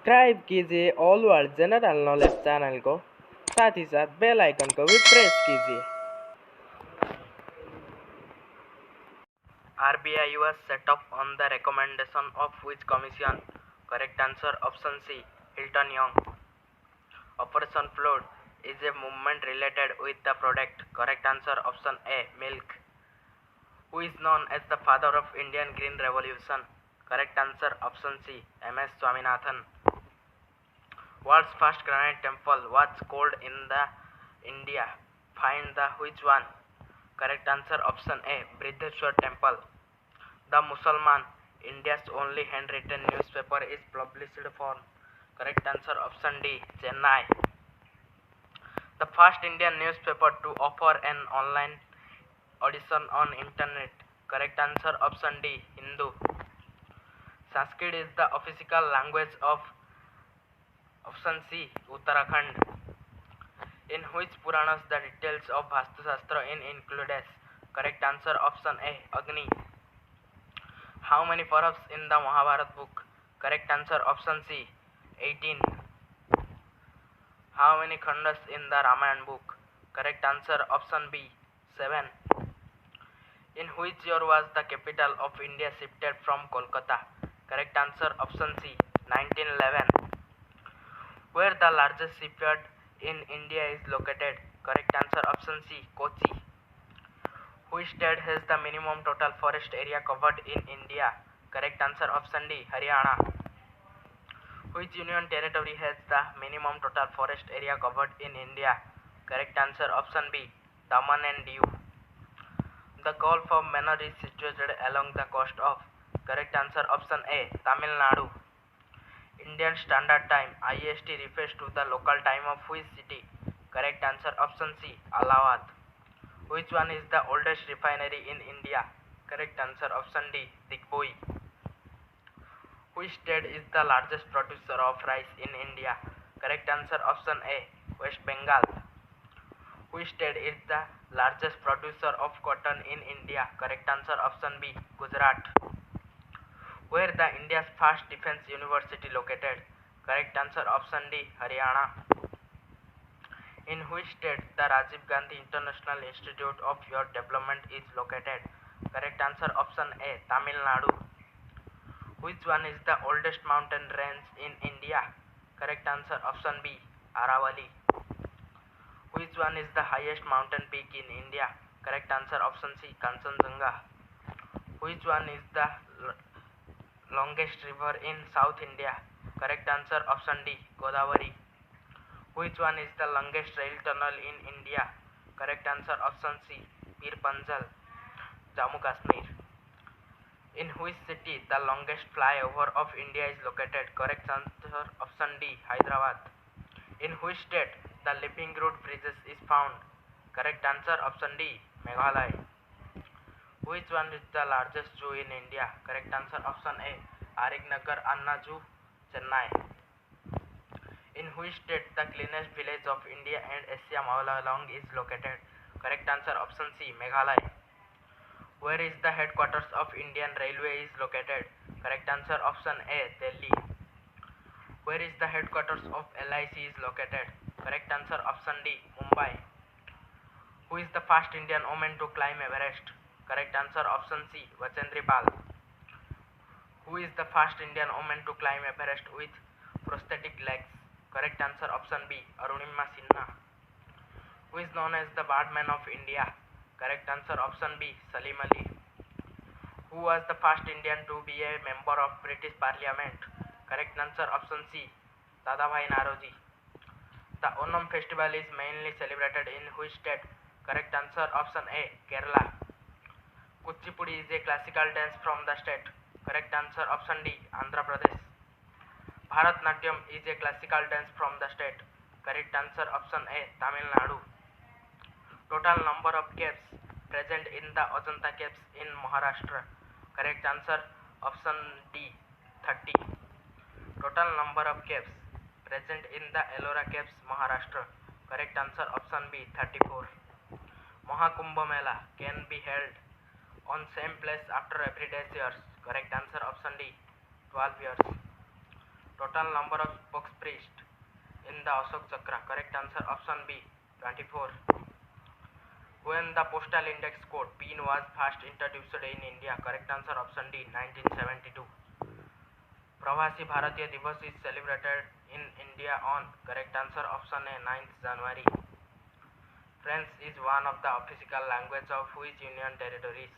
Subscribe कीजिए all world general knowledge channel को, साथ ही साथ बेल आइकन को भी प्रेस कीजिए। RBI was set up on the recommendation of which commission? Correct answer option C. Hilton Young. Operation Flood is a movement related with the product. Correct answer option A. Milk. Who is known as the father of Indian Green Revolution? Correct answer option C. M.S. Swaminathan. World's first granite temple was called in the India. Find the which one? Correct answer option A. Brihdeshwar temple. The Musalman, India's only handwritten newspaper, is published from. Correct answer option D. Chennai. The first Indian newspaper to offer an online audition on internet. Correct answer option D. Hindu. Sanskrit is the official language of option C. Uttarakhand. In which Puranas the details of Vastu Shastra in included? Correct answer option A. Agni. How many parabs in the Mahabharata book? Correct answer option C. 18. How many khandas in the Ramayana book? Correct answer option B. 7. In which year was the capital of India shifted from Kolkata? Correct answer option C. 1911. Where the largest shipyard in India is located? Correct answer option C. Kochi. Which state has the minimum total forest area covered in India? Correct answer option D. Haryana. Which union territory has the minimum total forest area covered in India? Correct answer option B. Daman and Diu. The Gulf of Mannar is situated along the coast of. Correct answer option A. Tamil Nadu. Indian Standard Time (IST) refers to the local time of which city? Correct answer option C. Allahabad. Which one is the oldest refinery in India? Correct answer option D. Digboi. Which state is the largest producer of rice in India? Correct answer option A. West Bengal. Which state is the largest producer of cotton in India? Correct answer option B. Gujarat. Where the India's first defense university located? Correct answer option D. Haryana. In which state the Rajiv Gandhi International Institute of Youth Development is located? Correct answer option A. Tamil Nadu. Which one is the oldest mountain range in India? Correct answer option B. Aravalli. Which one is the highest mountain peak in India? Correct answer option C. Kanchenjunga. Which one is the longest river in South India? Correct answer option D. Godavari. Which one is the longest rail tunnel in India? Correct answer option C. Pir Panjal, Jammu Kashmir. In which city the longest flyover of India is located? Correct answer option D. Hyderabad. In which state the Leaping Road Bridges is found? Correct answer option D. Meghalaya. Which one is the largest zoo in India? Correct answer option A. Arignagar Anna Zoo, Chennai. In which state the cleanest village of India and Asia Malalong is located? Correct answer option C. Meghalaya. Where is the headquarters of Indian Railway is located? Correct answer option A. Delhi. Where is the headquarters of LIC is located? Correct answer option D. Mumbai. Who is the first Indian woman to climb Everest? Correct answer option C. Bachendri Pal. Who is the first Indian woman to climb Everest with prosthetic legs? Correct answer option B. Arunima Sinha. Who is known as the Birdman of India? Correct answer option B. Salim Ali. Who was the first Indian to be a member of British Parliament? Correct answer option C. Dadabhai Naoroji. The Onam festival is mainly celebrated in which state? Correct answer option A. Kerala. Kuchipudi is a classical dance from the state. Correct answer option D. Andhra Pradesh. Bharatnatyam is a classical dance from the state. Correct answer option A. Tamil Nadu. Total number of caves present in the Ajanta caves in Maharashtra. Correct answer option D. 30. Total number of caves present in the Ellora caves, Maharashtra. Correct answer option B. 34. Mahakumbh Mela can be held on same place after every 10 years. Correct answer option D. 12 years. Total number of spokes priests in the Ashok Chakra. Correct answer option B 24. When the postal index code PIN was first introduced in India. Correct answer option D 1972. Pravasi Bharatiya Divas is celebrated in India on. Correct answer option A 9th January. French is one of the official language of which union territories?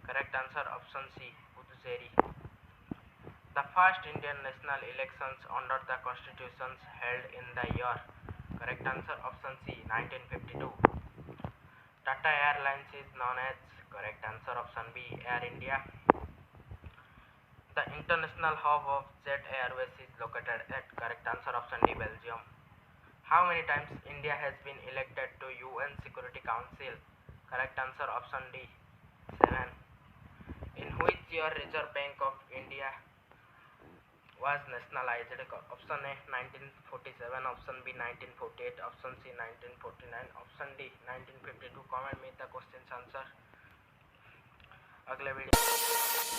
Correct answer option C Puducherry. The first Indian national elections under the constitutions held in the year. Correct answer option C 1952. Tata Airlines is known as. Correct answer option B Air India. The international hub of Jet Airways is located at. Correct answer option D Belgium. How many times India has been elected to UN Security Council? Correct answer option D 7. In which year Reserve Bank of India was nationalized? Option A 1947, option B 1948, option C 1949, option D 1952. Comment me the questions answer. अगले video